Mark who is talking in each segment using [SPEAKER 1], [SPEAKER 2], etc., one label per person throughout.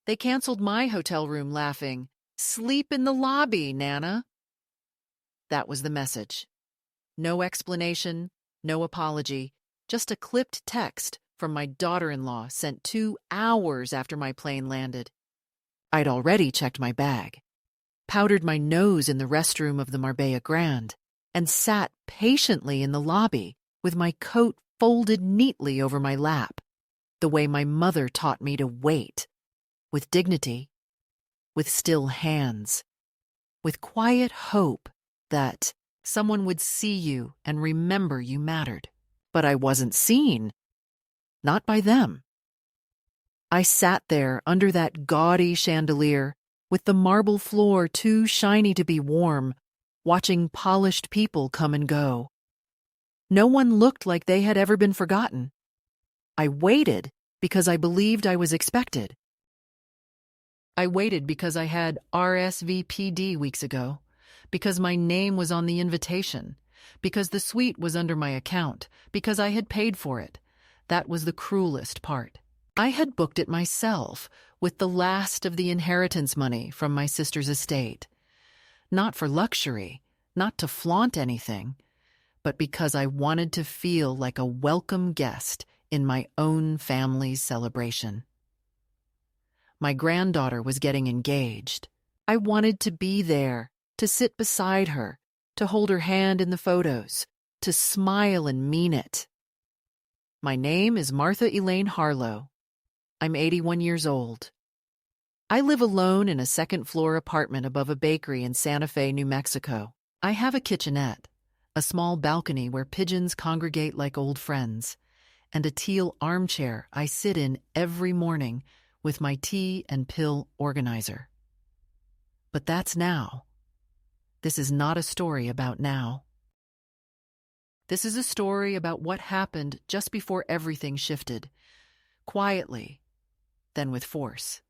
[SPEAKER 1] They canceled my hotel room laughing. Sleep in the lobby, Nana. That was the message. No explanation, no apology, just a clipped text from my daughter-in-law sent 2 hours after my plane landed. I'd already checked my bag, powdered my nose in the restroom of the Marbella Grand, and sat patiently in the lobby with my coat folded neatly over my lap, the way my mother taught me to wait, with dignity, with still hands, with quiet hope that someone would see you and remember you mattered. But I wasn't seen. Not by them. I sat there under that gaudy chandelier, with the marble floor too shiny to be warm, watching polished people come and go. No one looked like they had ever been forgotten. I waited because I believed I was expected. I waited because I had RSVP'd weeks ago, because my name was on the invitation, because the suite was under my account, because I had paid for it. That was the cruelest part. I had booked it myself, with the last of the inheritance money from my sister's estate. Not for luxury, not to flaunt anything, but because I wanted to feel like a welcome guest in my own family's celebration. My granddaughter was getting engaged. I wanted to be there, to sit beside her, to hold her hand in the photos, to smile and mean it. My name is Martha Elaine Harlow. I'm 81 years old. I live alone in a second-floor apartment above a bakery in Santa Fe, New Mexico. I have a kitchenette, a small balcony where pigeons congregate like old friends, and a teal armchair I sit in every morning with my tea and pill organizer. But that's now. This is not a story about now. This is a story about what happened just before everything shifted, quietly, then with force.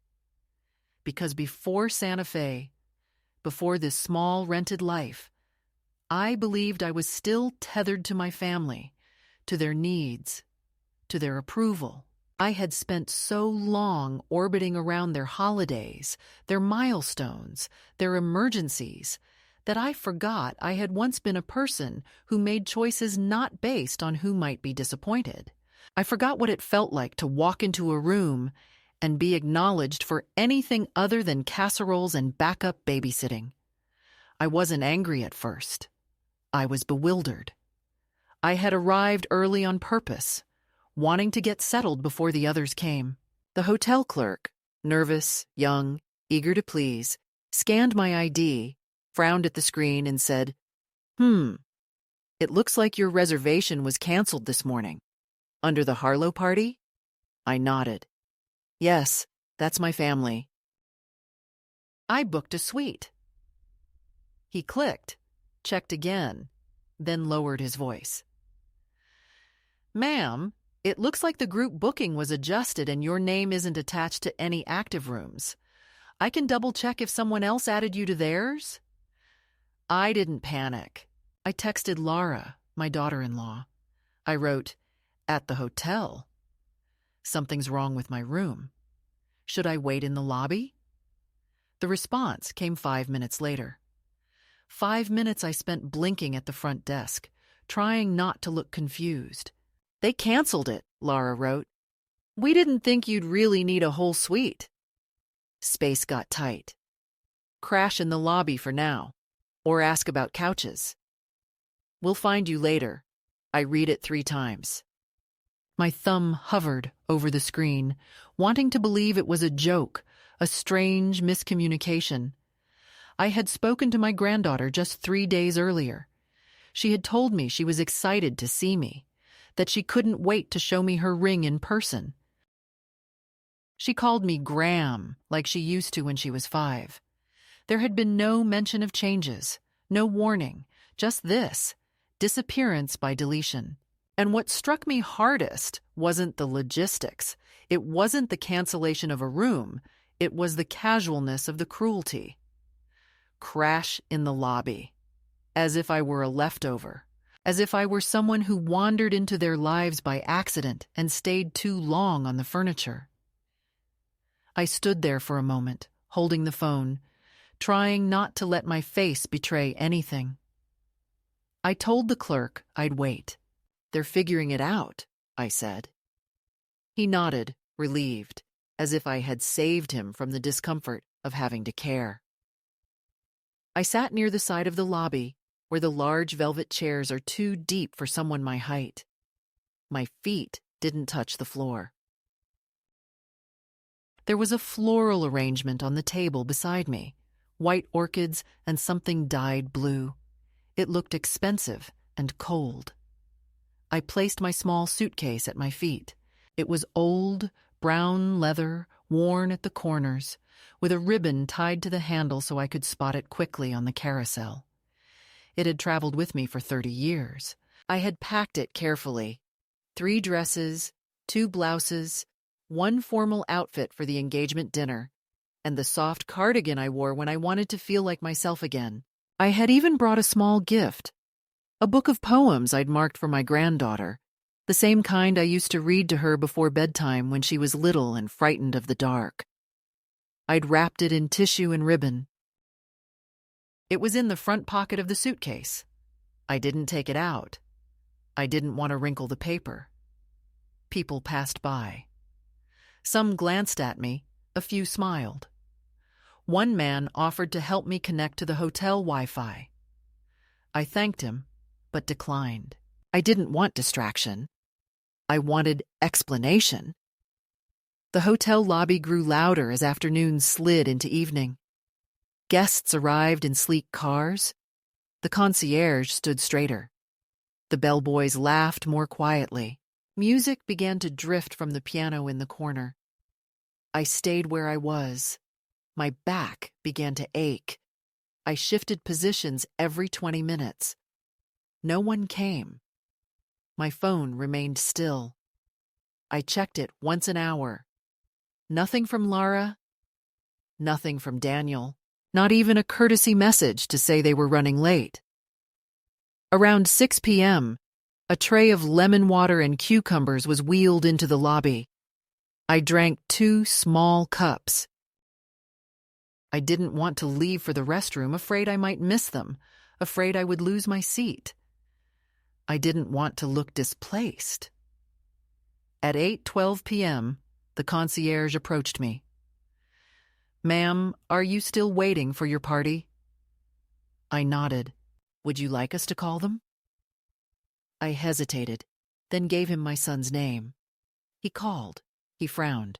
[SPEAKER 1] Because before Santa Fe, before this small rented life, I believed I was still tethered to my family, to their needs, to their approval. I had spent so long orbiting around their holidays, their milestones, their emergencies, that I forgot I had once been a person who made choices not based on who might be disappointed. I forgot what it felt like to walk into a room and be acknowledged for anything other than casseroles and backup babysitting. I wasn't angry at first. I was bewildered. I had arrived early on purpose, wanting to get settled before the others came. The hotel clerk, nervous, young, eager to please, scanned my ID, frowned at the screen, and said, It looks like your reservation was canceled this morning. Under the Harlow party?" I nodded. "Yes, that's my family." "I booked a suite." He clicked, checked again, then lowered his voice. "Ma'am, it looks like the group booking was adjusted and your name isn't attached to any active rooms. I can double-check if someone else added you to theirs." I didn't panic. I texted Laura, my daughter-in-law. I wrote, "At the hotel. Something's wrong with my room. Should I wait in the lobby?" The response came 5 minutes later. 5 minutes I spent blinking at the front desk, trying not to look confused. "They canceled it," Laura wrote. "We didn't think you'd really need a whole suite." Space got tight. "Crash in the lobby for now, or ask about couches. We'll find you later." I read it 3 times. My thumb hovered over the screen, wanting to believe it was a joke, a strange miscommunication. I had spoken to my granddaughter just 3 days earlier. She had told me she was excited to see me, that she couldn't wait to show me her ring in person. She called me Graham, like she used to when she was 5. There had been no mention of changes, no warning, just this, disappearance by deletion. And what struck me hardest wasn't the logistics. It wasn't the cancellation of a room. It was the casualness of the cruelty. Crash in the lobby. As if I were a leftover. As if I were someone who wandered into their lives by accident and stayed too long on the furniture. I stood there for a moment, holding the phone, trying not to let my face betray anything. I told the clerk I'd wait. "They're figuring it out," I said. He nodded, relieved, as if I had saved him from the discomfort of having to care. I sat near the side of the lobby, where the large velvet chairs are too deep for someone my height. My feet didn't touch the floor. There was a floral arrangement on the table beside me, white orchids and something dyed blue. It looked expensive and cold. I placed my small suitcase at my feet. It was old, brown leather, worn at the corners, with a ribbon tied to the handle so I could spot it quickly on the carousel. It had traveled with me for 30 years. I had packed it carefully. 3 dresses, 2 blouses, 1 formal outfit for the engagement dinner, and the soft cardigan I wore when I wanted to feel like myself again. I had even brought a small gift, a book of poems I'd marked for my granddaughter, the same kind I used to read to her before bedtime when she was little and frightened of the dark. I'd wrapped it in tissue and ribbon. It was in the front pocket of the suitcase. I didn't take it out. I didn't want to wrinkle the paper. People passed by. Some glanced at me, a few smiled. One man offered to help me connect to the hotel Wi-Fi. I thanked him, but declined. I didn't want distraction. I wanted explanation. The hotel lobby grew louder as afternoon slid into evening. Guests arrived in sleek cars. The concierge stood straighter. The bellboys laughed more quietly. Music began to drift from the piano in the corner. I stayed where I was. My back began to ache. I shifted positions every 20 minutes. No one came. My phone remained still. I checked it once an hour. Nothing from Lara. Nothing from Daniel. Not even a courtesy message to say they were running late. Around 6 p.m., a tray of lemon water and cucumbers was wheeled into the lobby. I drank 2 small cups. I didn't want to leave for the restroom, afraid I might miss them, afraid I would lose my seat. I didn't want to look displaced. At 8:12 p.m., the concierge approached me. "Ma'am, are you still waiting for your party?" I nodded. "Would you like us to call them?" I hesitated, then gave him my son's name. He called. He frowned.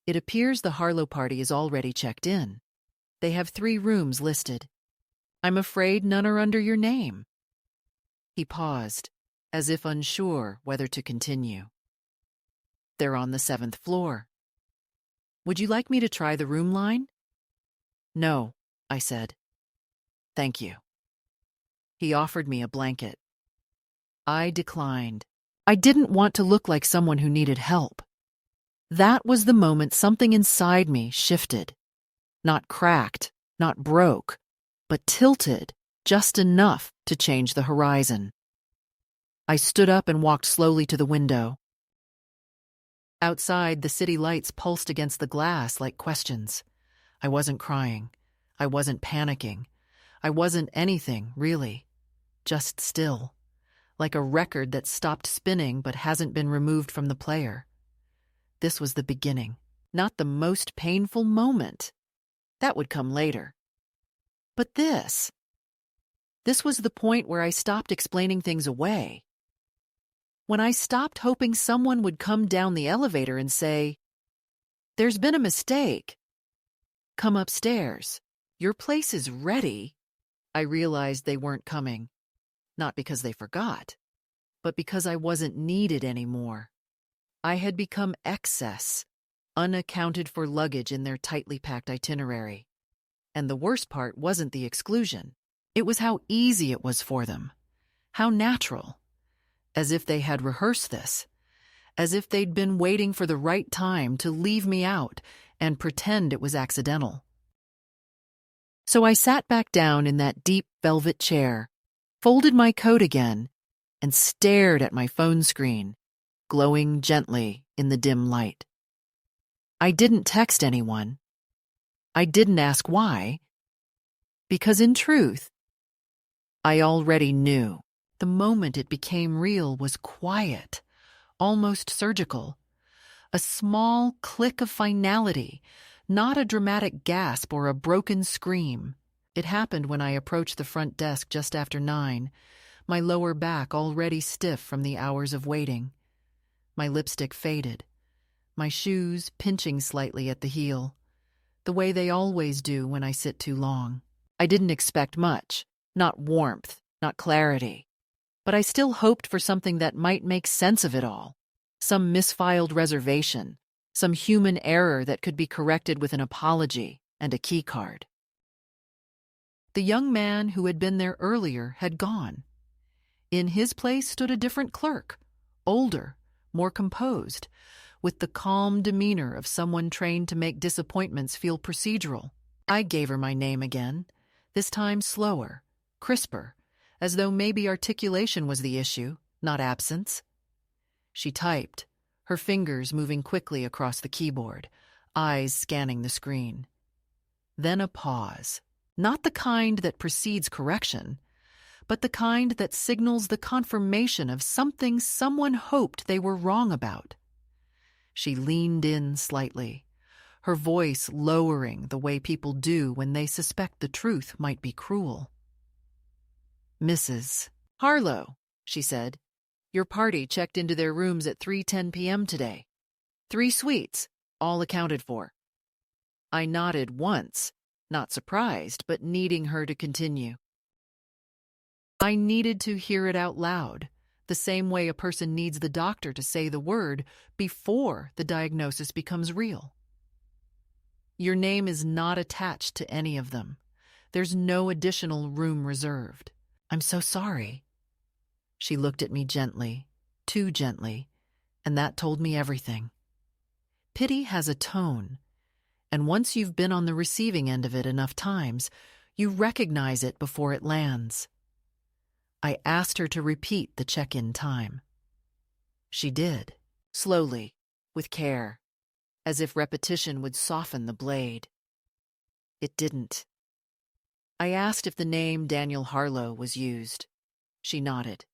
[SPEAKER 1] "It appears the Harlow party is already checked in. They have 3 rooms listed. I'm afraid none are under your name." He paused, as if unsure whether to continue. "They're on the 7th floor. Would you like me to try the room line?" "No," I said. "Thank you." He offered me a blanket. I declined. I didn't want to look like someone who needed help. That was the moment something inside me shifted. Not cracked, not broke, but tilted just enough to change the horizon. I stood up and walked slowly to the window. Outside, the city lights pulsed against the glass like questions. I wasn't crying. I wasn't panicking. I wasn't anything, really. Just still. Like a record that stopped spinning but hasn't been removed from the player. This was the beginning, not the most painful moment. That would come later. But this was the point where I stopped explaining things away. When I stopped hoping someone would come down the elevator and say, "There's been a mistake. Come upstairs. Your place is ready," I realized they weren't coming. Not because they forgot, but because I wasn't needed anymore. I had become excess, unaccounted for luggage in their tightly packed itinerary. And the worst part wasn't the exclusion. It was how easy it was for them. How natural. As if they had rehearsed this. As if they'd been waiting for the right time to leave me out and pretend it was accidental. So I sat back down in that deep velvet chair, folded my coat again, and stared at my phone screen, glowing gently in the dim light. I didn't text anyone. I didn't ask why, because in truth, I already knew. The moment it became real was quiet, almost surgical. A small click of finality, not a dramatic gasp or a broken scream. It happened when I approached the front desk just after 9, my lower back already stiff from the hours of waiting. My lipstick faded, my shoes pinching slightly at the heel, the way they always do when I sit too long. I didn't expect much, not warmth, not clarity. But I still hoped for something that might make sense of it all. Some misfiled reservation, some human error that could be corrected with an apology and a keycard. The young man who had been there earlier had gone. In his place stood a different clerk, older, more composed, with the calm demeanor of someone trained to make disappointments feel procedural. I gave her my name again, this time slower, crisper, as though maybe articulation was the issue, not absence. She typed, her fingers moving quickly across the keyboard, eyes scanning the screen. Then a pause, not the kind that precedes correction, but the kind that signals the confirmation of something someone hoped they were wrong about. She leaned in slightly, her voice lowering the way people do when they suspect the truth might be cruel. "Mrs. Harlow," she said, "your party checked into their rooms at 3:10 p.m. today. 3 suites, all accounted for." I nodded once, not surprised, but needing her to continue. I needed to hear it out loud, the same way a person needs the doctor to say the word before the diagnosis becomes real. "Your name is not attached to any of them. There's no additional room reserved. I'm so sorry." She looked at me gently, too gently, and that told me everything. Pity has a tone, and once you've been on the receiving end of it enough times, you recognize it before it lands. I asked her to repeat the check-in time. She did, slowly, with care, as if repetition would soften the blade. It didn't. I asked if the name Daniel Harlow was used. She nodded.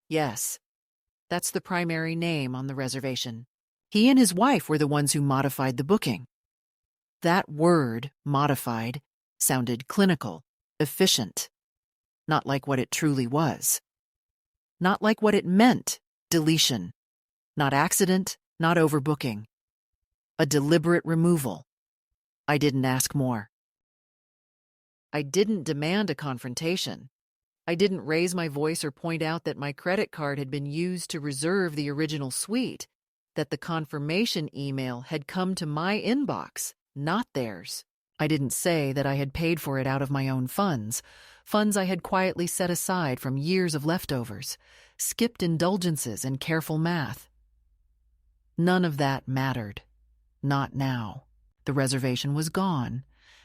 [SPEAKER 1] "Yes, that's the primary name on the reservation. He and his wife were the ones who modified the booking." That word, modified, sounded clinical, efficient, not like what it truly was. Not like what it meant, deletion. Not accident, not overbooking. A deliberate removal. I didn't ask more. I didn't demand a confrontation. I didn't raise my voice or point out that my credit card had been used to reserve the original suite, that the confirmation email had come to my inbox, not theirs. I didn't say that I had paid for it out of my own funds I had quietly set aside from years of leftovers, skipped indulgences and careful math. None of that mattered. Not now. The reservation was gone,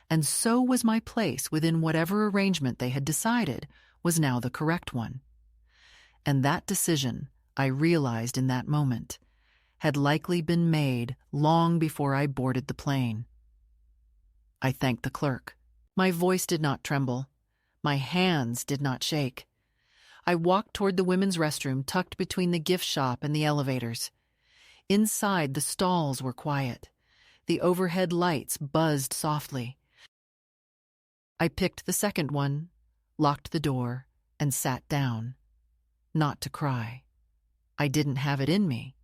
[SPEAKER 1] and so was my place within whatever arrangement they had decided was now the correct one. And that decision, I realized in that moment, had likely been made long before I boarded the plane. I thanked the clerk. My voice did not tremble. My hands did not shake. I walked toward the women's restroom tucked between the gift shop and the elevators. Inside, the stalls were quiet. The overhead lights buzzed softly. I picked the second one, locked the door, and sat down. Not to cry. I didn't have it in me.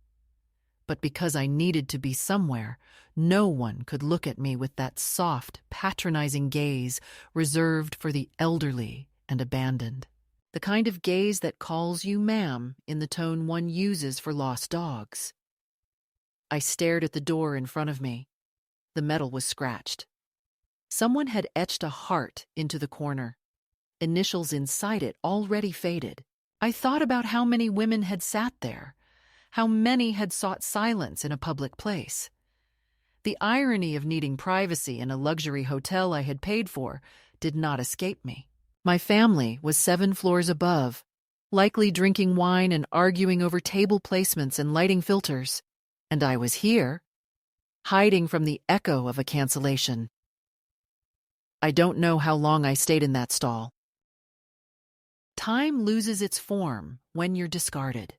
[SPEAKER 1] But because I needed to be somewhere, no one could look at me with that soft, patronizing gaze reserved for the elderly and abandoned. The kind of gaze that calls you ma'am in the tone one uses for lost dogs. I stared at the door in front of me. The metal was scratched. Someone had etched a heart into the corner. Initials inside it already faded. I thought about how many women had sat there, how many had sought silence in a public place. The irony of needing privacy in a luxury hotel I had paid for did not escape me. My family was 7 floors above, likely drinking wine and arguing over table placements and lighting filters. And I was here, hiding from the echo of a cancellation. I don't know how long I stayed in that stall. Time loses its form when you're discarded.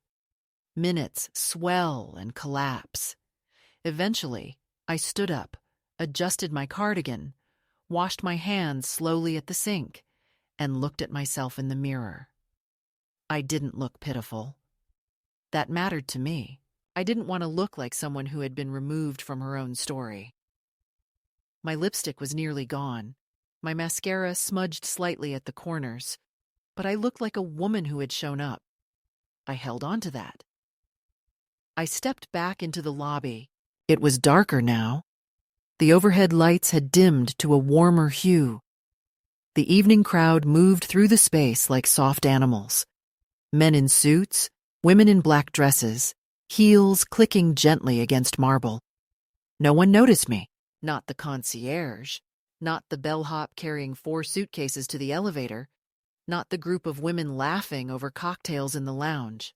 [SPEAKER 1] Minutes swell and collapse. Eventually, I stood up, adjusted my cardigan, washed my hands slowly at the sink, and looked at myself in the mirror. I didn't look pitiful. That mattered to me. I didn't want to look like someone who had been removed from her own story. My lipstick was nearly gone. My mascara smudged slightly at the corners, but I looked like a woman who had shown up. I held on to that. I stepped back into the lobby. It was darker now. The overhead lights had dimmed to a warmer hue. The evening crowd moved through the space like soft animals. Men in suits, women in black dresses, heels clicking gently against marble. No one noticed me. Not the concierge, not the bellhop carrying 4 suitcases to the elevator, not the group of women laughing over cocktails in the lounge.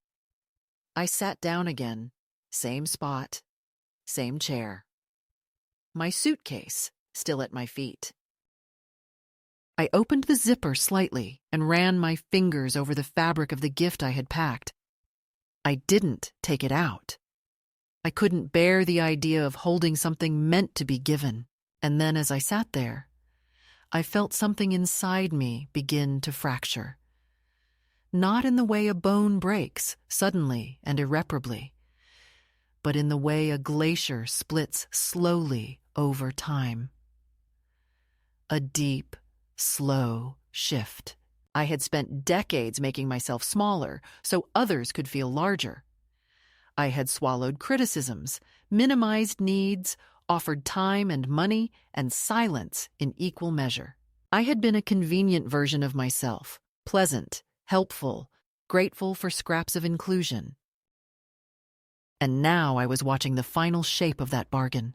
[SPEAKER 1] I sat down again, same spot, same chair. My suitcase still at my feet. I opened the zipper slightly and ran my fingers over the fabric of the gift I had packed. I didn't take it out. I couldn't bear the idea of holding something meant to be given. And then as I sat there, I felt something inside me begin to fracture. Not in the way a bone breaks, suddenly and irreparably, but in the way a glacier splits slowly over time. A deep, slow shift. I had spent decades making myself smaller so others could feel larger. I had swallowed criticisms, minimized needs, offered time and money and silence in equal measure. I had been a convenient version of myself, pleasant, helpful, grateful for scraps of inclusion. And now I was watching the final shape of that bargain.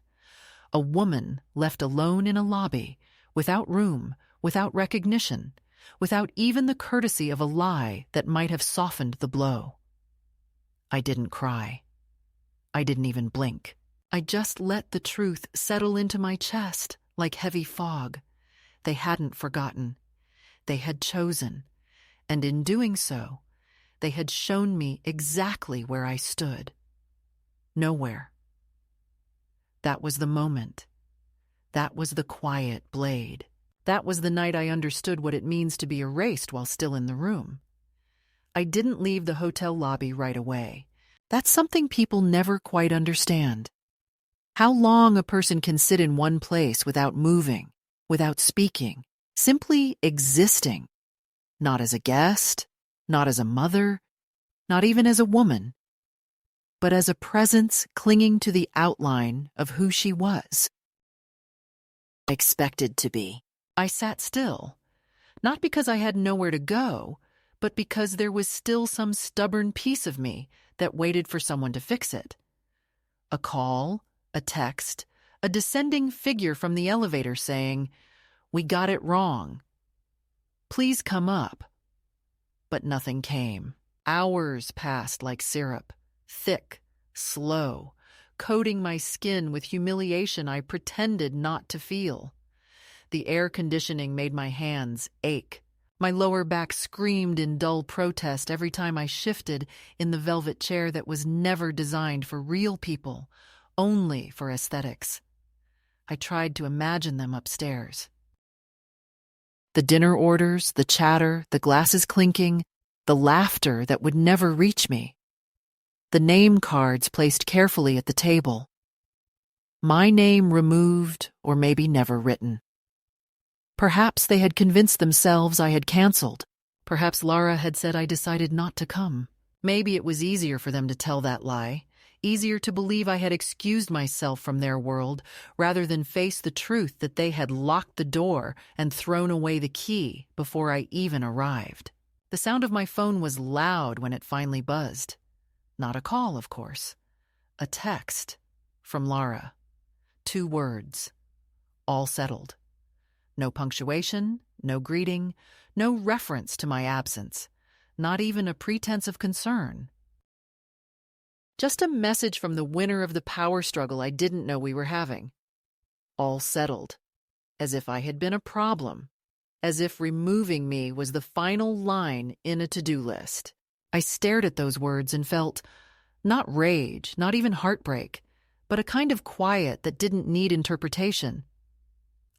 [SPEAKER 1] A woman left alone in a lobby, without room, without recognition, without even the courtesy of a lie that might have softened the blow. I didn't cry. I didn't even blink. I just let the truth settle into my chest like heavy fog. They hadn't forgotten. They had chosen. And in doing so, they had shown me exactly where I stood. Nowhere. That was the moment. That was the quiet blade. That was the night I understood what it means to be erased while still in the room. I didn't leave the hotel lobby right away. That's something people never quite understand. How long a person can sit in one place without moving, without speaking, simply existing. Not as a guest, not as a mother, not even as a woman, but as a presence clinging to the outline of who she was. Expected to be. I sat still, not because I had nowhere to go, but because there was still some stubborn piece of me that waited for someone to fix it. A call, a text, a descending figure from the elevator saying, "We got it wrong. Please come up." But nothing came. Hours passed like syrup, thick, slow, coating my skin with humiliation I pretended not to feel. The air conditioning made my hands ache. My lower back screamed in dull protest every time I shifted in the velvet chair that was never designed for real people, only for aesthetics. I tried to imagine them upstairs. The dinner orders, the chatter, the glasses clinking, the laughter that would never reach me. The name cards placed carefully at the table. My name removed or maybe never written. Perhaps they had convinced themselves I had canceled. Perhaps Lara had said I decided not to come. Maybe it was easier for them to tell that lie, easier to believe I had excused myself from their world rather than face the truth that they had locked the door and thrown away the key before I even arrived. The sound of my phone was loud when it finally buzzed. Not a call, of course. A text from Lara. 2 words. All settled. No punctuation, no greeting, no reference to my absence, not even a pretense of concern. Just a message from the winner of the power struggle I didn't know we were having. All settled. As if I had been a problem. As if removing me was the final line in a to-do list. I stared at those words and felt, not rage, not even heartbreak, but a kind of quiet that didn't need interpretation.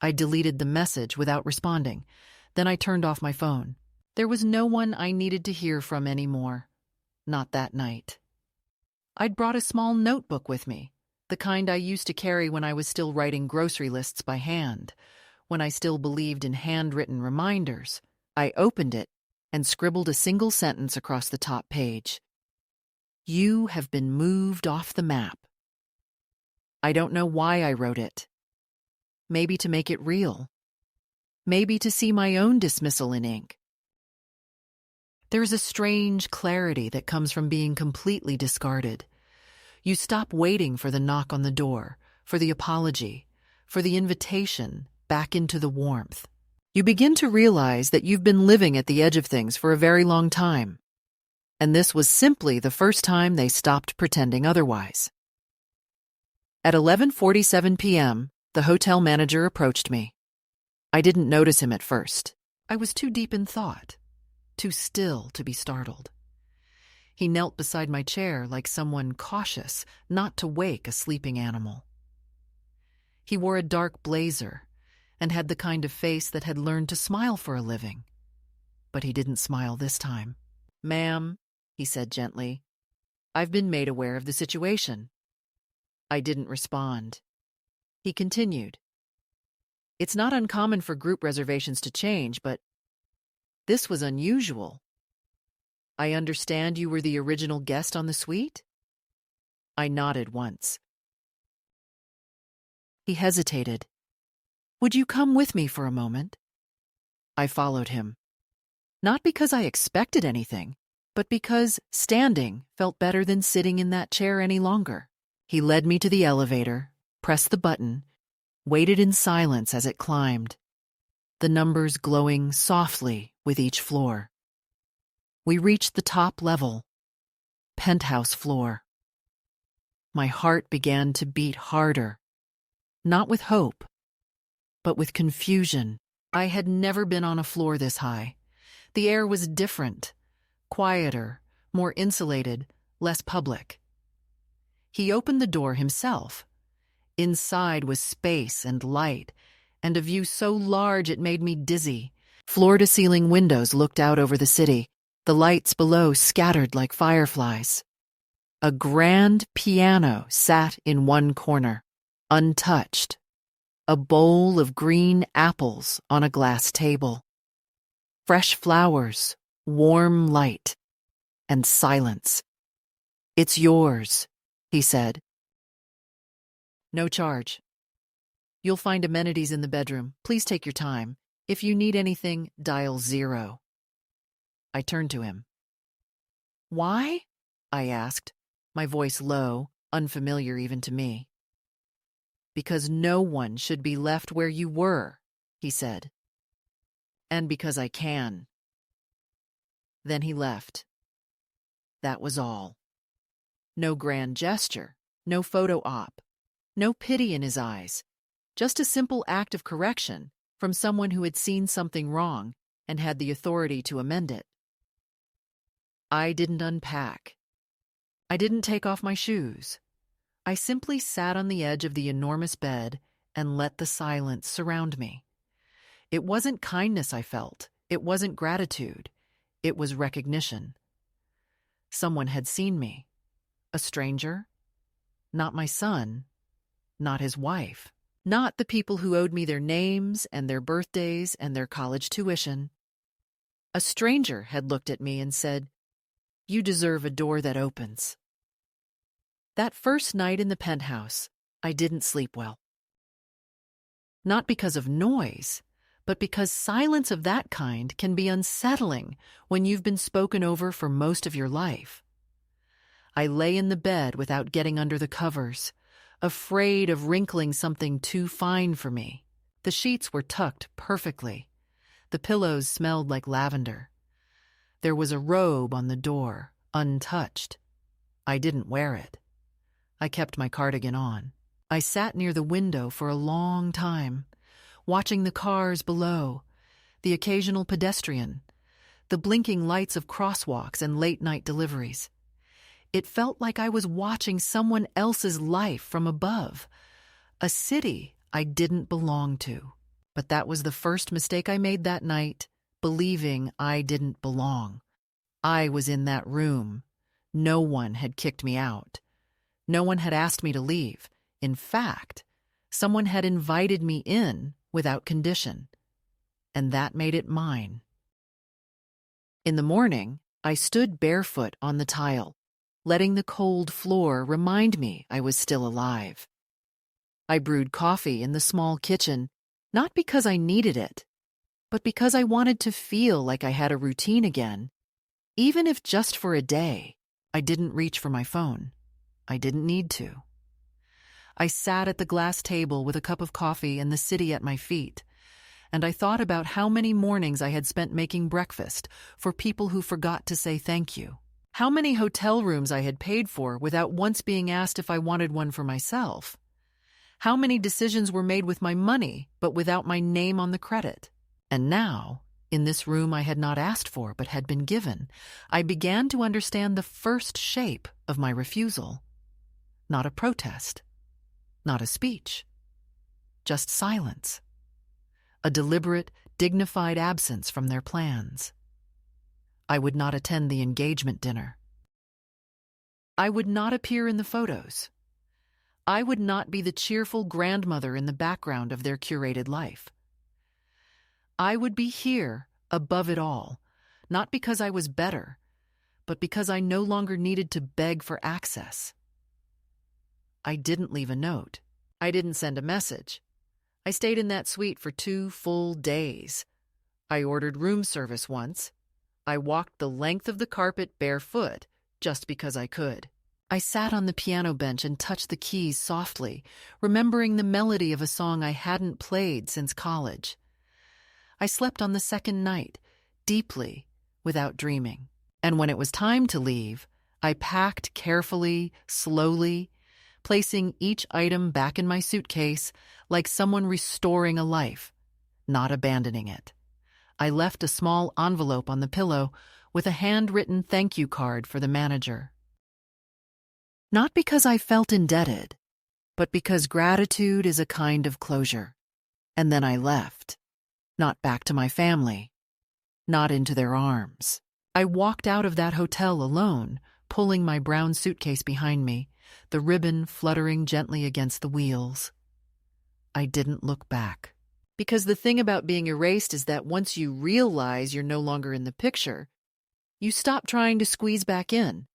[SPEAKER 1] I deleted the message without responding. Then I turned off my phone. There was no one I needed to hear from anymore. Not that night. I'd brought a small notebook with me, the kind I used to carry when I was still writing grocery lists by hand, when I still believed in handwritten reminders. I opened it and scribbled a single sentence across the top page. You have been moved off the map. I don't know why I wrote it. Maybe to make it real. Maybe to see my own dismissal in ink. There's a strange clarity that comes from being completely discarded. You stop waiting for the knock on the door, for the apology, for the invitation back into the warmth. You begin to realize that you've been living at the edge of things for a very long time. And this was simply the first time they stopped pretending otherwise. At 11:47 p.m., the hotel manager approached me. I didn't notice him at first. I was too deep in thought, too still to be startled. He knelt beside my chair like someone cautious not to wake a sleeping animal. He wore a dark blazer and had the kind of face that had learned to smile for a living. But he didn't smile this time. "Ma'am," he said gently, "I've been made aware of the situation." I didn't respond. He continued, "It's not uncommon for group reservations to change, but this was unusual. I understand you were the original guest on the suite?" I nodded once. He hesitated. "Would you come with me for a moment?" I followed him. Not because I expected anything, but because standing felt better than sitting in that chair any longer. He led me to the elevator, pressed the button, waited in silence as it climbed, the numbers glowing softly with each floor. We reached the top level, penthouse floor. My heart began to beat harder, not with hope, but with confusion. I had never been on a floor this high. The air was different, quieter, more insulated, less public. He opened the door himself. Inside was space and light, and a view so large it made me dizzy. Floor-to-ceiling windows looked out over the city, the lights below scattered like fireflies. A grand piano sat in one corner, untouched. A bowl of green apples on a glass table. Fresh flowers, warm light, and silence. "It's yours," he said. "No charge. You'll find amenities in the bedroom. Please take your time. If you need anything, dial 0. I turned to him. "Why?" I asked, my voice low, unfamiliar even to me. "Because no one should be left where you were," he said. "And because I can." Then he left. That was all. No grand gesture, no photo op, no pity in his eyes, just a simple act of correction from someone who had seen something wrong and had the authority to amend it. I didn't unpack. I didn't take off my shoes. I simply sat on the edge of the enormous bed and let the silence surround me. It wasn't kindness I felt. It wasn't gratitude. It was recognition. Someone had seen me. A stranger. Not my son. Not his wife. Not the people who owed me their names and their birthdays and their college tuition. A stranger had looked at me and said, "You deserve a door that opens." That first night in the penthouse, I didn't sleep well. Not because of noise, but because silence of that kind can be unsettling when you've been spoken over for most of your life. I lay in the bed without getting under the covers, afraid of wrinkling something too fine for me. The sheets were tucked perfectly. The pillows smelled like lavender. There was a robe on the door, untouched. I didn't wear it. I kept my cardigan on. I sat near the window for a long time, watching the cars below, the occasional pedestrian, the blinking lights of crosswalks and late-night deliveries. It felt like I was watching someone else's life from above, a city I didn't belong to. But that was the first mistake I made that night, believing I didn't belong. I was in that room. No one had kicked me out. No one had asked me to leave. In fact, someone had invited me in without condition, and that made it mine. In the morning, I stood barefoot on the tile, letting the cold floor remind me I was still alive. I brewed coffee in the small kitchen, not because I needed it, but because I wanted to feel like I had a routine again, even if just for a day. I didn't reach for my phone. I didn't need to. I sat at the glass table with a cup of coffee and the city at my feet, and I thought about how many mornings I had spent making breakfast for people who forgot to say thank you. How many hotel rooms I had paid for without once being asked if I wanted one for myself. How many decisions were made with my money but without my name on the credit. And now, in this room I had not asked for but had been given, I began to understand the first shape of my refusal. Not a protest. Not a speech. Just silence. A deliberate, dignified absence from their plans. I would not attend the engagement dinner. I would not appear in the photos. I would not be the cheerful grandmother in the background of their curated life. I would be here, above it all, not because I was better, but because I no longer needed to beg for access. I didn't leave a note. I didn't send a message. I stayed in that suite for 2 full days. I ordered room service once. I walked the length of the carpet barefoot, just because I could. I sat on the piano bench and touched the keys softly, remembering the melody of a song I hadn't played since college. I slept on the second night, deeply, without dreaming. And when it was time to leave, I packed carefully, slowly, placing each item back in my suitcase like someone restoring a life, not abandoning it. I left a small envelope on the pillow with a handwritten thank you card for the manager. Not because I felt indebted, but because gratitude is a kind of closure. And then I left. Not back to my family. Not into their arms. I walked out of that hotel alone, pulling my brown suitcase behind me, the ribbon fluttering gently against the wheels. I didn't look back. Because the thing about being erased is that once you realize you're no longer in the picture, you stop trying to squeeze back in.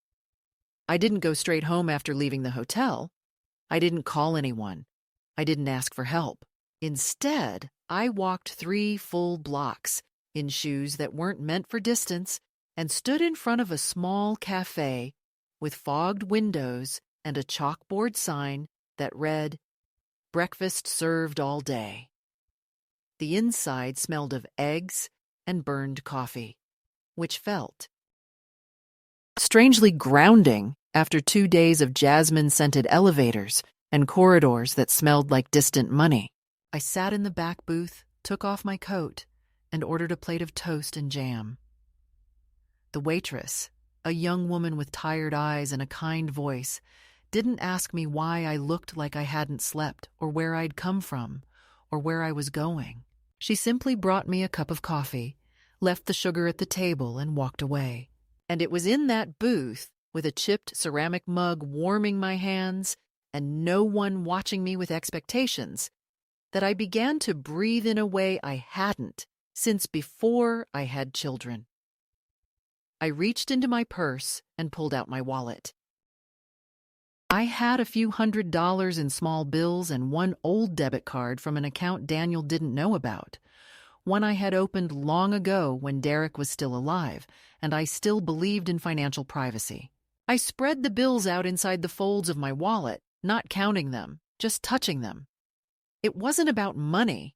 [SPEAKER 1] I didn't go straight home after leaving the hotel. I didn't call anyone. I didn't ask for help. Instead, I walked 3 full blocks in shoes that weren't meant for distance and stood in front of a small cafe with fogged windows and a chalkboard sign that read, "Breakfast served all day." The inside smelled of eggs and burned coffee, which felt strangely grounding after 2 days of jasmine-scented elevators and corridors that smelled like distant money. I sat in the back booth, took off my coat, and ordered a plate of toast and jam. The waitress, a young woman with tired eyes and a kind voice, didn't ask me why I looked like I hadn't slept or where I'd come from or where I was going. She simply brought me a cup of coffee, left the sugar at the table, and walked away. And it was in that booth, with a chipped ceramic mug warming my hands and no one watching me with expectations, that I began to breathe in a way I hadn't since before I had children. I reached into my purse and pulled out my wallet. I had a few $100s in small bills and one old debit card from an account Daniel didn't know about, one I had opened long ago when Derek was still alive, and I still believed in financial privacy. I spread the bills out inside the folds of my wallet, not counting them, just touching them. It wasn't about money.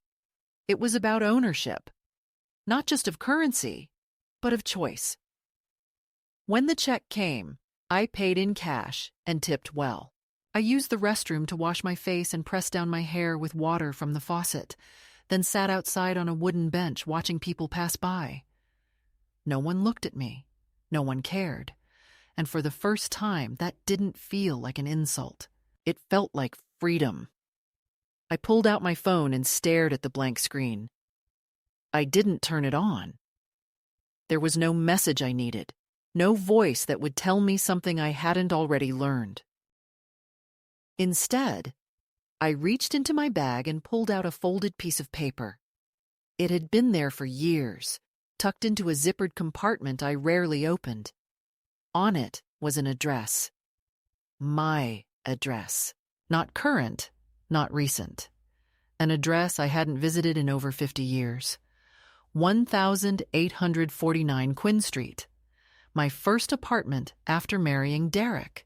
[SPEAKER 1] It was about ownership, not just of currency, but of choice. When the check came, I paid in cash and tipped well. I used the restroom to wash my face and press down my hair with water from the faucet, then sat outside on a wooden bench watching people pass by. No one looked at me. No one cared. And for the first time, that didn't feel like an insult. It felt like freedom. I pulled out my phone and stared at the blank screen. I didn't turn it on. There was no message I needed, no voice that would tell me something I hadn't already learned. Instead, I reached into my bag and pulled out a folded piece of paper. It had been there for years, tucked into a zippered compartment I rarely opened. On it was an address. My address. Not current, not recent. An address I hadn't visited in over 50 years. 1849 Quinn Street. My first apartment after marrying Derek.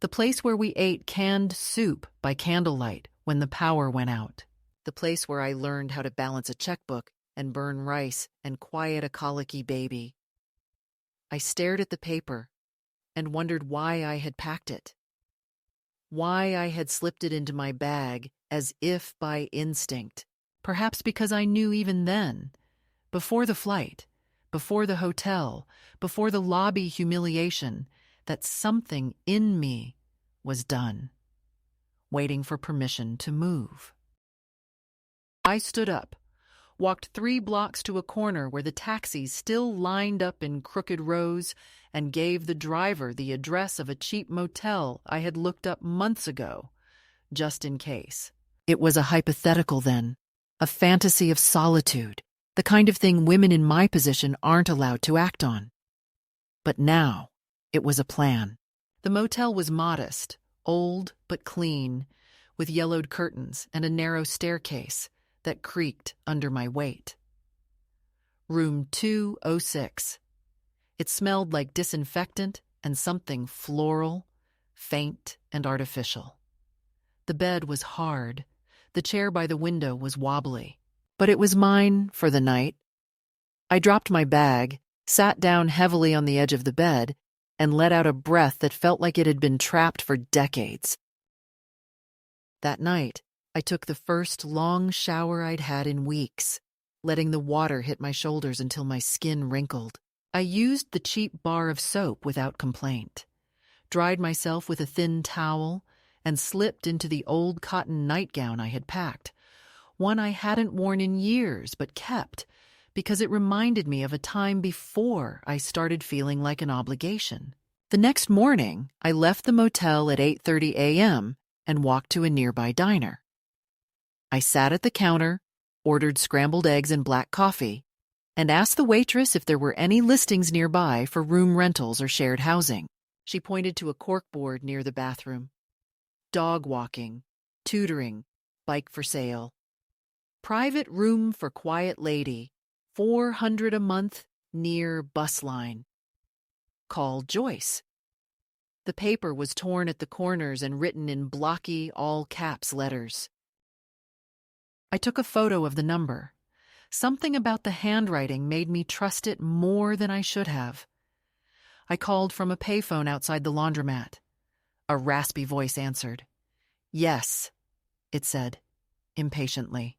[SPEAKER 1] The place where we ate canned soup by candlelight when the power went out. The place where I learned how to balance a checkbook and burn rice and quiet a colicky baby. I stared at the paper and wondered why I had packed it. Why I had slipped it into my bag as if by instinct. Perhaps because I knew even then, before the flight, before the hotel, before the lobby humiliation, that something in me was done, waiting for permission to move. I stood up, walked 3 blocks to a corner where the taxis still lined up in crooked rows, and gave the driver the address of a cheap motel I had looked up months ago, just in case. It was a hypothetical then, a fantasy of solitude, the kind of thing women in my position aren't allowed to act on. But now, it was a plan. The motel was modest, old but clean, with yellowed curtains and a narrow staircase that creaked under my weight. Room 206. It smelled like disinfectant and something floral, faint and artificial. The bed was hard. The chair by the window was wobbly. But it was mine for the night. I dropped my bag, sat down heavily on the edge of the bed, and let out a breath that felt like it had been trapped for decades. That night, I took the first long shower I'd had in weeks, letting the water hit my shoulders until my skin wrinkled. I used the cheap bar of soap without complaint, dried myself with a thin towel, and slipped into the old cotton nightgown I had packed, one I hadn't worn in years but kept because it reminded me of a time before I started feeling like an obligation. The next morning, I left the motel at 8:30 a.m. and walked to a nearby diner. I sat at the counter, ordered scrambled eggs and black coffee, and asked the waitress if there were any listings nearby for room rentals or shared housing. She pointed to a corkboard near the bathroom. Dog walking, tutoring, bike for sale. Private room for quiet lady, $400 a month, near bus line. Call Joyce. The paper was torn at the corners and written in blocky, all-caps letters. I took a photo of the number. Something about the handwriting made me trust it more than I should have. I called from a payphone outside the laundromat. A raspy voice answered. "Yes," it said, impatiently.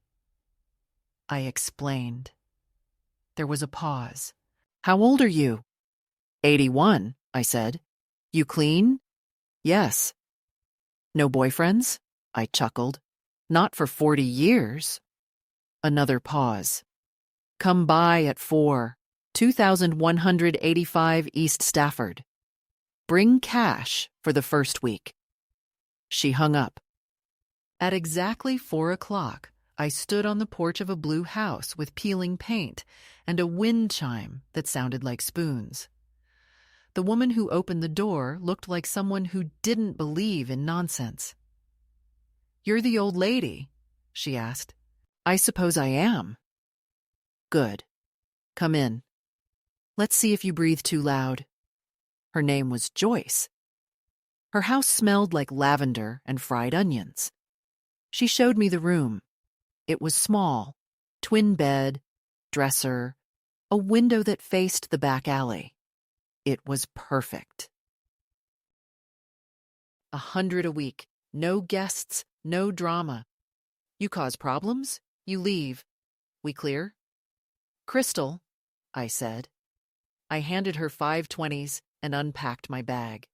[SPEAKER 1] I explained. There was a pause. "How old are you?" 81, I said. "You clean?" "Yes." "No boyfriends?" I chuckled. "Not for 40 years." Another pause. "Come by at 4, 2185 East Stafford. Bring cash for the first week." She hung up. At exactly 4 o'clock, I stood on the porch of a blue house with peeling paint and a wind chime that sounded like spoons. The woman who opened the door looked like someone who didn't believe in nonsense. "You're the old lady?" she asked. "I suppose I am." "Good. Come in. Let's see if you breathe too loud." Her name was Joyce. Her house smelled like lavender and fried onions. She showed me the room. It was small, twin bed, dresser, a window that faced the back alley. It was perfect. 100 a week. No guests, no drama. You cause problems, you leave. We clear? Crystal, I said. I handed her 5 20s and unpacked my bag.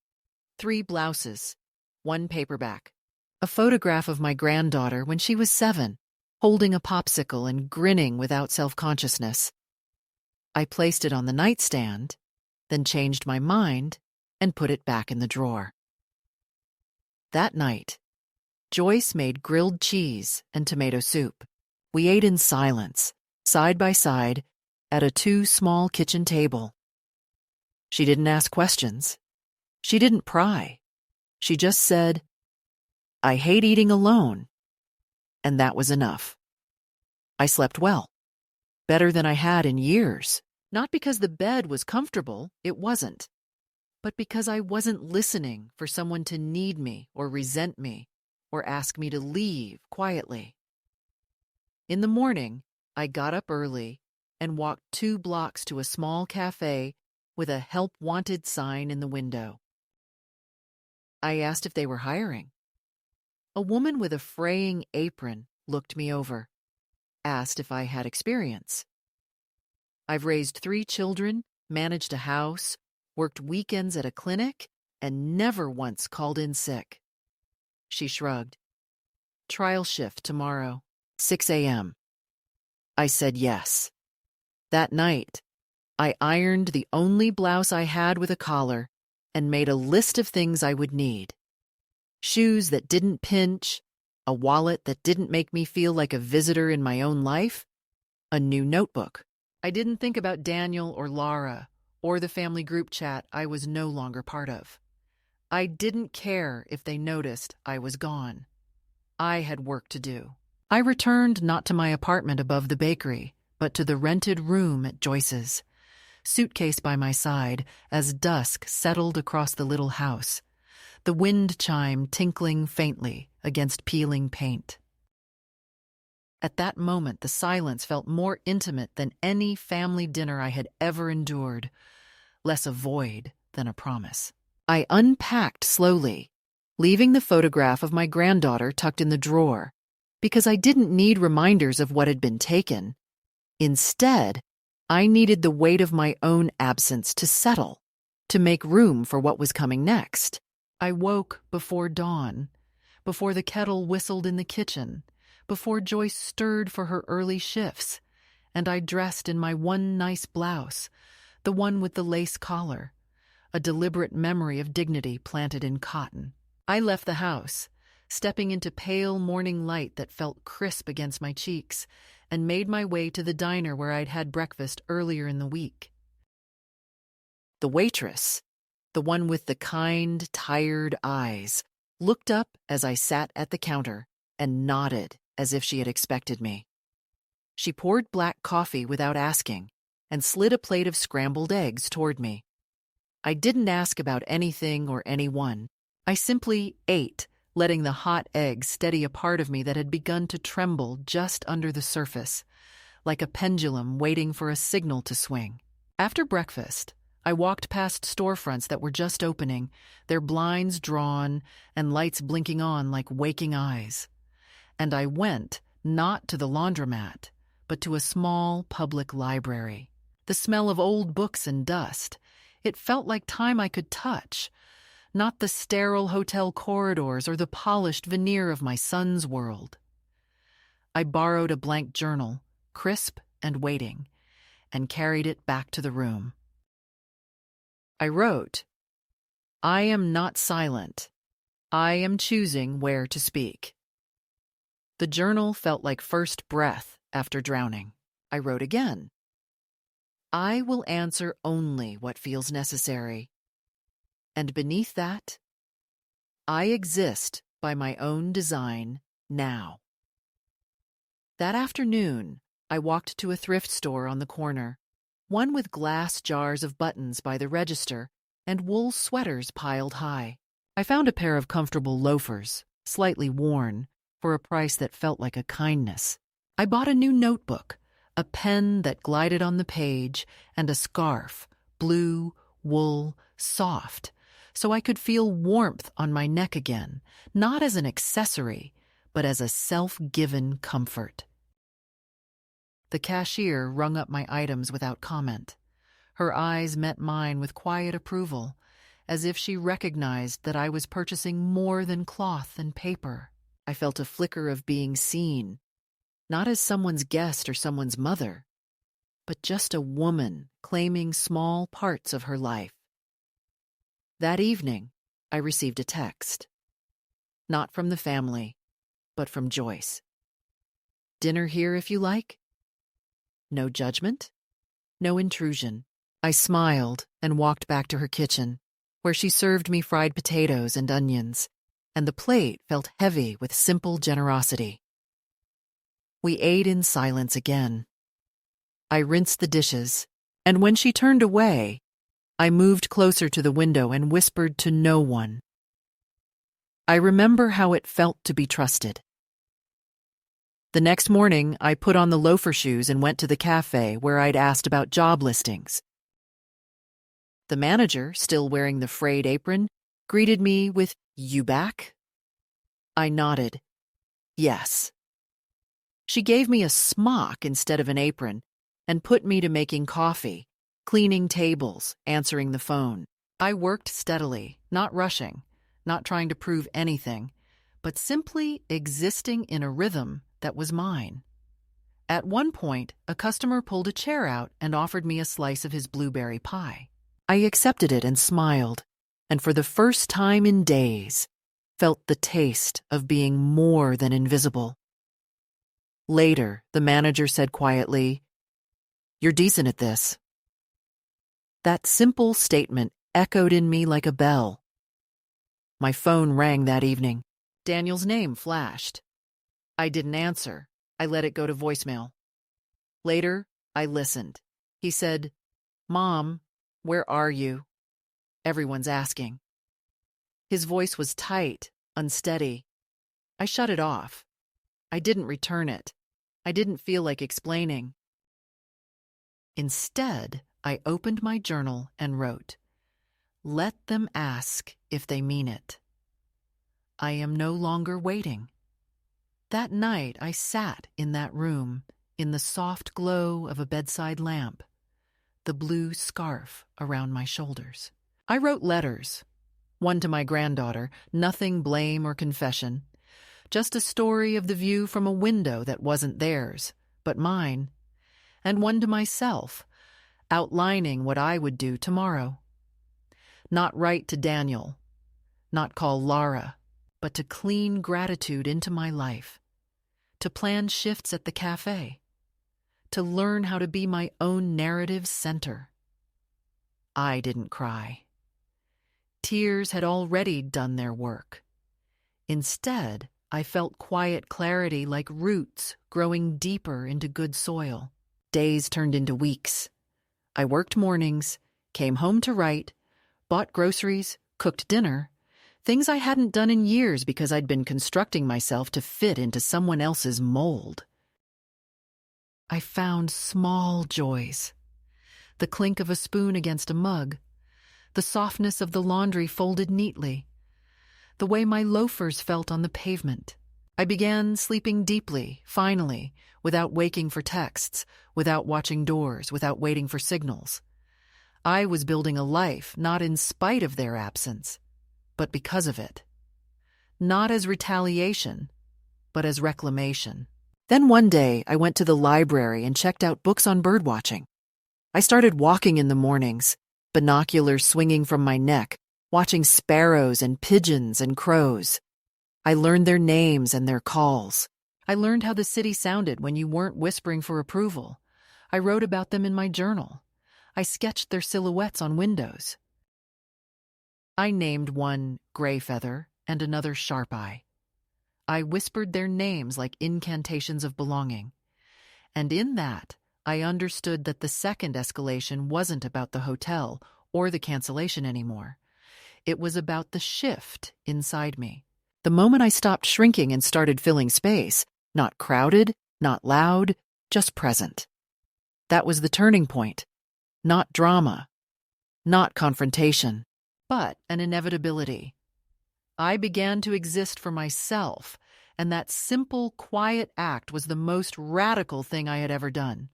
[SPEAKER 1] 3 blouses, 1 paperback, a photograph of my granddaughter when she was 7, holding a popsicle and grinning without self-consciousness. I placed it on the nightstand, then changed my mind and put it back in the drawer. That night, Joyce made grilled cheese and tomato soup. We ate in silence, side by side, at a too small kitchen table. She didn't ask questions. She didn't pry. She just said, "I hate eating alone." And that was enough. I slept well, better than I had in years. Not because the bed was comfortable, it wasn't, but because I wasn't listening for someone to need me or resent me or ask me to leave quietly. In the morning, I got up early and walked 2 blocks to a small cafe with a help wanted sign in the window. I asked if they were hiring. A woman with a fraying apron looked me over, asked if I had experience. I've raised 3 children, managed a house, worked weekends at a clinic, and never once called in sick. She shrugged. Trial shift tomorrow, 6 a.m. I said yes. That night, I ironed the only blouse I had with a collar and made a list of things I would need. Shoes that didn't pinch, a wallet that didn't make me feel like a visitor in my own life, a new notebook. I didn't think about Daniel or Laura or the family group chat I was no longer part of. I didn't care if they noticed I was gone. I had work to do. I returned not to my apartment above the bakery, but to the rented room at Joyce's, suitcase by my side as dusk settled across the little house, the wind chime tinkling faintly against peeling paint. At that moment, the silence felt more intimate than any family dinner I had ever endured, less a void than a promise. I unpacked slowly, leaving the photograph of my granddaughter tucked in the drawer, because I didn't need reminders of what had been taken. Instead, I needed the weight of my own absence to settle, to make room for what was coming next. I woke before dawn, before the kettle whistled in the kitchen, before Joyce stirred for her early shifts, and I dressed in my one nice blouse, the one with the lace collar, a deliberate memory of dignity planted in cotton. I left the house, stepping into pale morning light that felt crisp against my cheeks, and made my way to the diner where I'd had breakfast earlier in the week. The waitress, the one with the kind, tired eyes, looked up as I sat at the counter and nodded as if she had expected me. She poured black coffee without asking and slid a plate of scrambled eggs toward me. I didn't ask about anything or anyone. I simply ate, letting the hot eggs steady a part of me that had begun to tremble just under the surface, like a pendulum waiting for a signal to swing. After breakfast, I walked past storefronts that were just opening, their blinds drawn and lights blinking on like waking eyes. And I went not to the laundromat, but to a small public library. The smell of old books and dust. It felt like time I could touch, not the sterile hotel corridors or the polished veneer of my son's world. I borrowed a blank journal, crisp and waiting, and carried it back to the room. I wrote, "I am not silent. I am choosing where to speak." The journal felt like first breath after drowning. I wrote again, "I will answer only what feels necessary." And beneath that, "I exist by my own design now." That afternoon, I walked to a thrift store on the corner, one with glass jars of buttons by the register and wool sweaters piled high. I found a pair of comfortable loafers, slightly worn, for a price that felt like a kindness. I bought a new notebook, a pen that glided on the page, and a scarf, blue, wool, soft, so I could feel warmth on my neck again, not as an accessory, but as a self-given comfort. The cashier rung up my items without comment. Her eyes met mine with quiet approval, as if she recognized that I was purchasing more than cloth and paper. I felt a flicker of being seen, not as someone's guest or someone's mother, but just a woman claiming small parts of her life. That evening, I received a text. Not from the family, but from Joyce. "Dinner here if you like." No judgment, no intrusion. I smiled and walked back to her kitchen, where she served me fried potatoes and onions, and the plate felt heavy with simple generosity. We ate in silence again. I rinsed the dishes, and when she turned away, I moved closer to the window and whispered to no one. I remember how it felt to be trusted. The next morning, I put on the loafer shoes and went to the cafe where I'd asked about job listings. The manager, still wearing the frayed apron, greeted me with, "You back?" I nodded. Yes. She gave me a smock instead of an apron and put me to making coffee, cleaning tables, answering the phone. I worked steadily, not rushing, not trying to prove anything, but simply existing in a rhythm that was mine. At one point, a customer pulled a chair out and offered me a slice of his blueberry pie. I accepted it and smiled, and for the first time in days, felt the taste of being more than invisible. Later, the manager said quietly, "You're decent at this." That simple statement echoed in me like a bell. My phone rang that evening. Daniel's name flashed. I didn't answer. I let it go to voicemail. Later, I listened. He said, "Mom, where are you? Everyone's asking." His voice was tight, unsteady. I shut it off. I didn't return it. I didn't feel like explaining. Instead, I opened my journal and wrote, "Let them ask if they mean it. I am no longer waiting." That night, I sat in that room, in the soft glow of a bedside lamp, the blue scarf around my shoulders. I wrote letters, one to my granddaughter, nothing blame or confession, just a story of the view from a window that wasn't theirs, but mine, and one to myself, outlining what I would do tomorrow. Not write to Daniel, not call Lara, but to clean gratitude into my life, to plan shifts at the cafe, to learn how to be my own narrative's center. I didn't cry. Tears had already done their work. Instead, I felt quiet clarity like roots growing deeper into good soil. Days turned into weeks. I worked mornings, came home to write, bought groceries, cooked dinner, things I hadn't done in years because I'd been constructing myself to fit into someone else's mold. I found small joys. The clink of a spoon against a mug, the softness of the laundry folded neatly, the way my loafers felt on the pavement. I began sleeping deeply, finally, without waking for texts, without watching doors, without waiting for signals. I was building a life not in spite of their absence, but because of it. Not as retaliation, but as reclamation. Then one day, I went to the library and checked out books on birdwatching. I started walking in the mornings, binoculars swinging from my neck, watching sparrows and pigeons and crows. I learned their names and their calls. I learned how the city sounded when you weren't whispering for approval. I wrote about them in my journal. I sketched their silhouettes on windows. I named one Greyfeather and another Sharp-Eye. I whispered their names like incantations of belonging. And in that, I understood that the second escalation wasn't about the hotel or the cancellation anymore. It was about the shift inside me. The moment I stopped shrinking and started filling space, not crowded, not loud, just present. That was the turning point. Not drama, not confrontation, but an inevitability. I began to exist for myself, and that simple, quiet act was the most radical thing I had ever done.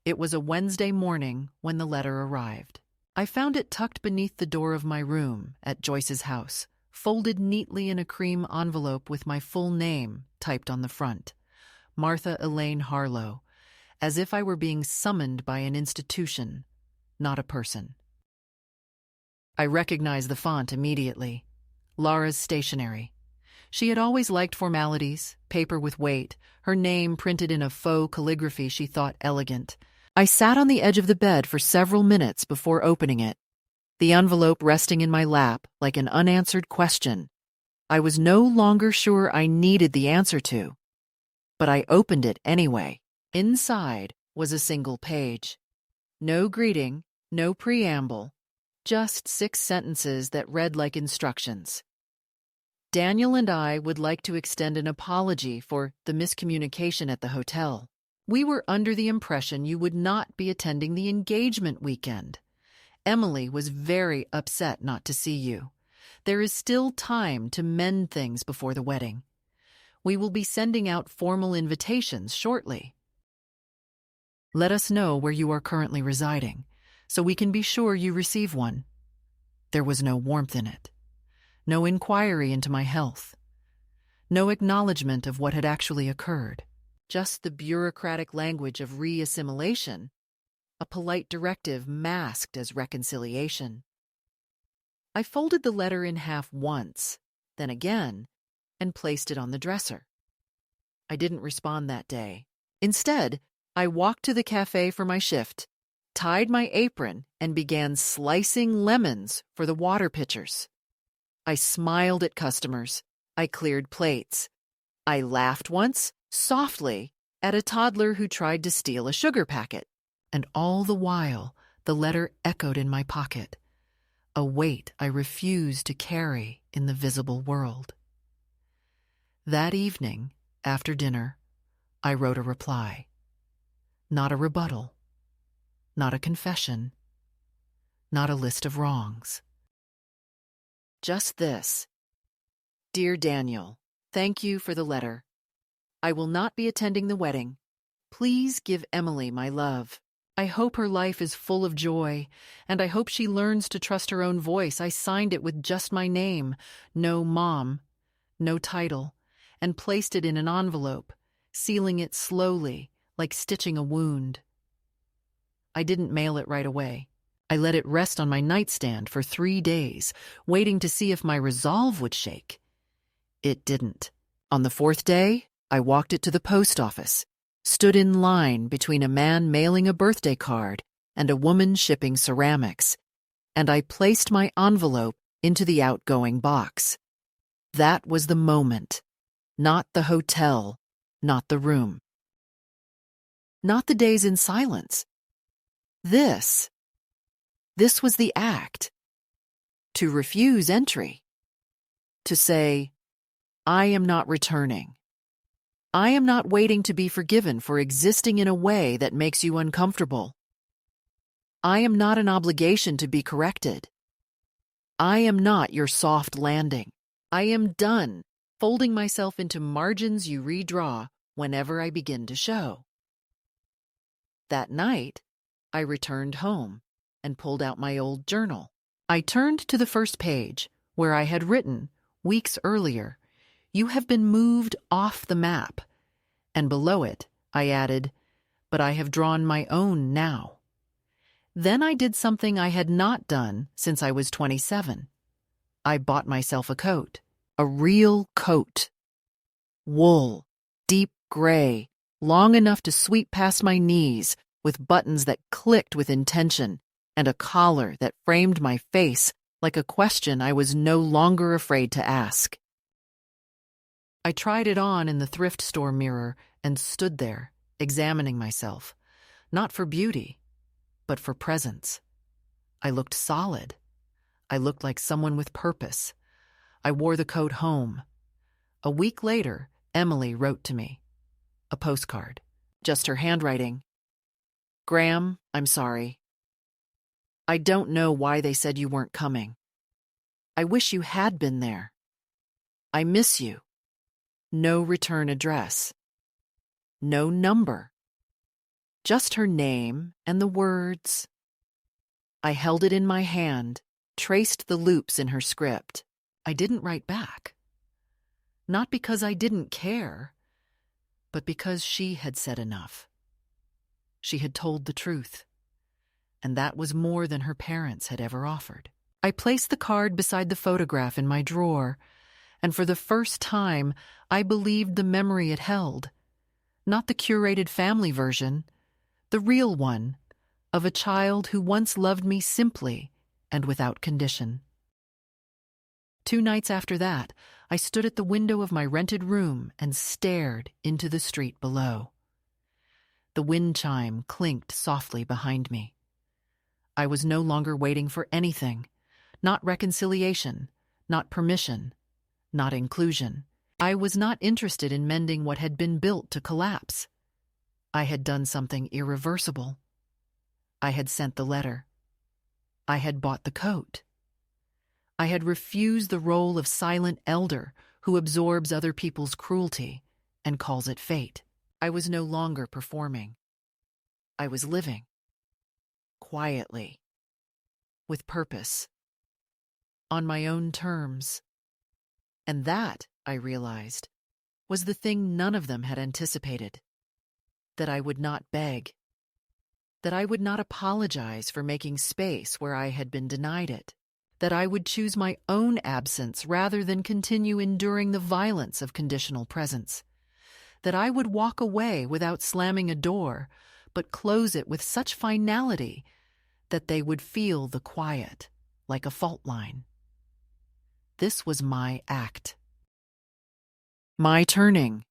[SPEAKER 1] It was a Wednesday morning when the letter arrived. I found it tucked beneath the door of my room at Joyce's house, folded neatly in a cream envelope with my full name typed on the front, Martha Elaine Harlow, as if I were being summoned by an institution, not a person. I recognized the font immediately. Laura's stationery. She had always liked formalities, paper with weight, her name printed in a faux calligraphy she thought elegant. I sat on the edge of the bed for several minutes before opening it, the envelope resting in my lap like an unanswered question I was no longer sure I needed the answer to. But I opened it anyway. Inside was a single page. No greeting, no preamble, just 6 sentences that read like instructions. Daniel and I would like to extend an apology for the miscommunication at the hotel. We were under the impression you would not be attending the engagement weekend. Emily was very upset not to see you. There is still time to mend things before the wedding. We will be sending out formal invitations shortly. Let us know where you are currently residing, so we can be sure you receive one. There was no warmth in it, no inquiry into my health, no acknowledgement of what had actually occurred, just the bureaucratic language of re-assimilation, a polite directive masked as reconciliation. I folded the letter in half once, then again, and placed it on the dresser. I didn't respond that day. Instead, I walked to the cafe for my shift, tied my apron, and began slicing lemons for the water pitchers. I smiled at customers. I cleared plates. I laughed once, softly, at a toddler who tried to steal a sugar packet. And all the while, the letter echoed in my pocket, a weight I refused to carry in the visible world. That evening, after dinner, I wrote a reply. Not a rebuttal. Not a confession. Not a list of wrongs. Just this. Dear Daniel, thank you for the letter. I will not be attending the wedding. Please give Emily my love. I hope her life is full of joy, and I hope she learns to trust her own voice. I signed it with just my name, no mom, no title, and placed it in an envelope, sealing it slowly, like stitching a wound. I didn't mail it right away. I let it rest on my nightstand for 3 days, waiting to see if my resolve would shake. It didn't. On the 4th day, I walked it to the post office, stood in line between a man mailing a birthday card and a woman shipping ceramics, and I placed my envelope into the outgoing box. That was the moment, not the hotel, not the room. Not the days in silence. This was the act. To refuse entry. To say, I am not returning. I am not waiting to be forgiven for existing in a way that makes you uncomfortable. I am not an obligation to be corrected. I am not your soft landing. I am done folding myself into margins you redraw whenever I begin to show. That night, I returned home and pulled out my old journal. I turned to the first page, where I had written, weeks earlier, "You have been moved off the map." And below it, I added, "But I have drawn my own now." Then I did something I had not done since I was 27. I bought myself a coat. A real coat. Wool, deep gray, long enough to sweep past my knees, with buttons that clicked with intention, and a collar that framed my face like a question I was no longer afraid to ask. I tried it on in the thrift store mirror and stood there, examining myself, not for beauty, but for presence. I looked solid. I looked like someone with purpose. I wore the coat home. A week later, Emily wrote to me. A postcard. Just her handwriting. "Graham, I'm sorry. I don't know why they said you weren't coming. I wish you had been there. I miss you. No return address. No number. Just her name and the words. I held it in my hand, traced the loops in her script. I didn't write back. Not because I didn't care, but because she had said enough. She had told the truth, and that was more than her parents had ever offered. I placed the card beside the photograph in my drawer, and for the first time, I believed the memory it held. Not the curated family version, the real one, of a child who once loved me simply and without condition. 2 nights after that, I stood at the window of my rented room and stared into the street below. The wind chime clinked softly behind me. I was no longer waiting for anything, not reconciliation, not permission, not inclusion. I was not interested in mending what had been built to collapse. I had done something irreversible. I had sent the letter. I had bought the coat. I had refused the role of silent elder who absorbs other people's cruelty and calls it fate. I was no longer performing. I was living. Quietly. With purpose. On my own terms. And that, I realized, was the thing none of them had anticipated. That I would not beg. That I would not apologize for making space where I had been denied it. That I would choose my own absence rather than continue enduring the violence of conditional presence. That I would walk away without slamming a door, but close it with such finality that they would feel the quiet, like a fault line. This was my act. My turning.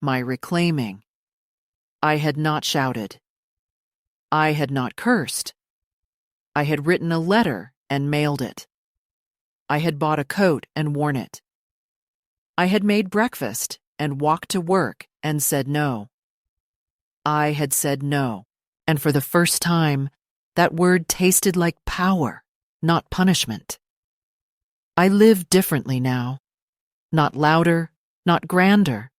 [SPEAKER 1] My reclaiming. I had not shouted. I had not cursed. I had written a letter and mailed it. I had bought a coat and worn it. I had made breakfast and walked to work and said no. I had said no, and for the first time, that word tasted like power, not punishment. I live differently now, not louder, not grander,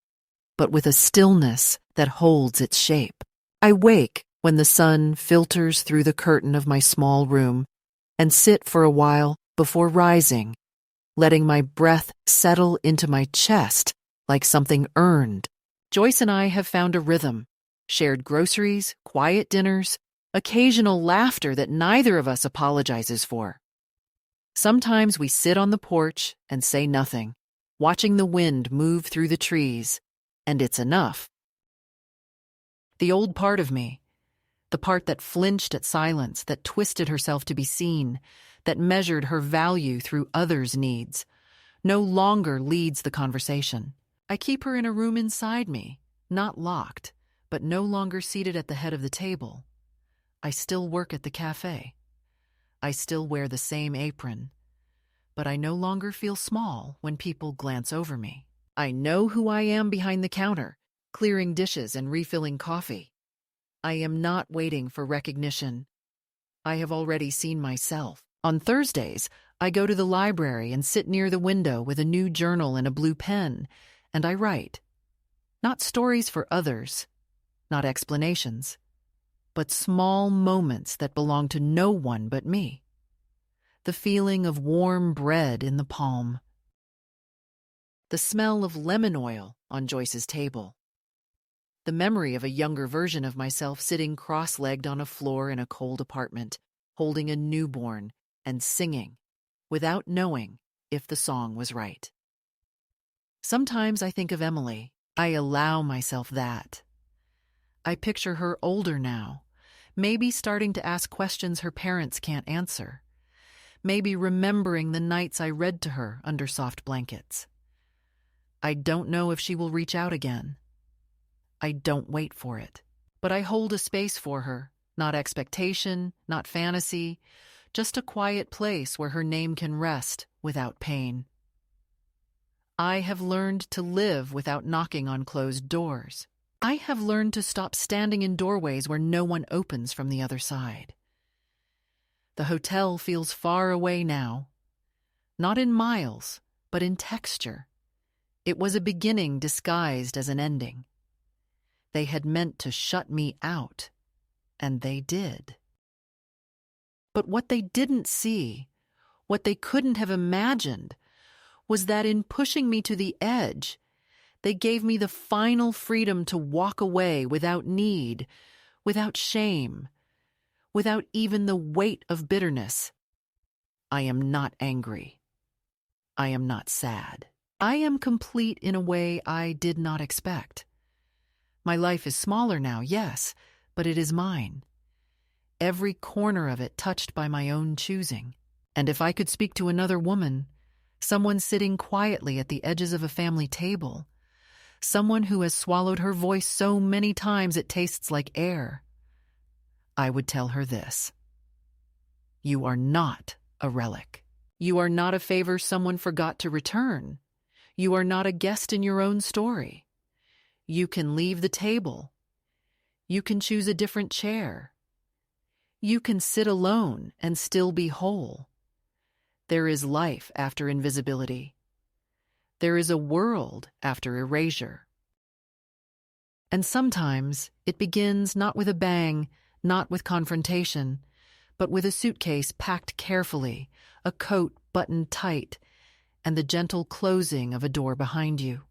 [SPEAKER 1] but with a stillness that holds its shape. I wake when the sun filters through the curtain of my small room and sit for a while before rising, letting my breath settle into my chest like something earned. Joyce and I have found a rhythm, shared groceries, quiet dinners, occasional laughter that neither of us apologizes for. Sometimes we sit on the porch and say nothing, watching the wind move through the trees, and it's enough. The old part of me, the part that flinched at silence, that twisted herself to be seen, that measured her value through others' needs, no longer leads the conversation. I keep her in a room inside me, not locked, but no longer seated at the head of the table. I still work at the cafe. I still wear the same apron. But I no longer feel small when people glance over me. I know who I am behind the counter, clearing dishes and refilling coffee. I am not waiting for recognition. I have already seen myself. On Thursdays, I go to the library and sit near the window with a new journal and a blue pen, and I write. Not stories for others, not explanations, but small moments that belong to no one but me. The feeling of warm bread in the palm. The smell of lemon oil on Joyce's table. The memory of a younger version of myself sitting cross-legged on a floor in a cold apartment, holding a newborn and singing, without knowing if the song was right. Sometimes I think of Emily. I allow myself that. I picture her older now, maybe starting to ask questions her parents can't answer, maybe remembering the nights I read to her under soft blankets. I don't know if she will reach out again. I don't wait for it. But I hold a space for her, not expectation, not fantasy, just a quiet place where her name can rest without pain. I have learned to live without knocking on closed doors. I have learned to stop standing in doorways where no one opens from the other side. The hotel feels far away now. not in miles, but in texture. It was a beginning disguised as an ending. They had meant to shut me out, and they did. But what they didn't see, what they couldn't have imagined, was that in pushing me to the edge, they gave me the final freedom to walk away without need, without shame, without even the weight of bitterness. I am not angry. I am not sad. I am complete in a way I did not expect. My life is smaller now, yes, but it is mine. Every corner of it touched by my own choosing. And if I could speak to another woman, someone sitting quietly at the edges of a family table, someone who has swallowed her voice so many times it tastes like air, I would tell her this: you are not a relic. You are not a favor someone forgot to return. You are not a guest in your own story. You can leave the table. You can choose a different chair. You can sit alone and still be whole. There is life after invisibility. There is a world after erasure. And sometimes it begins not with a bang, not with confrontation, but with a suitcase packed carefully, a coat buttoned tight, and the gentle closing of a door behind you.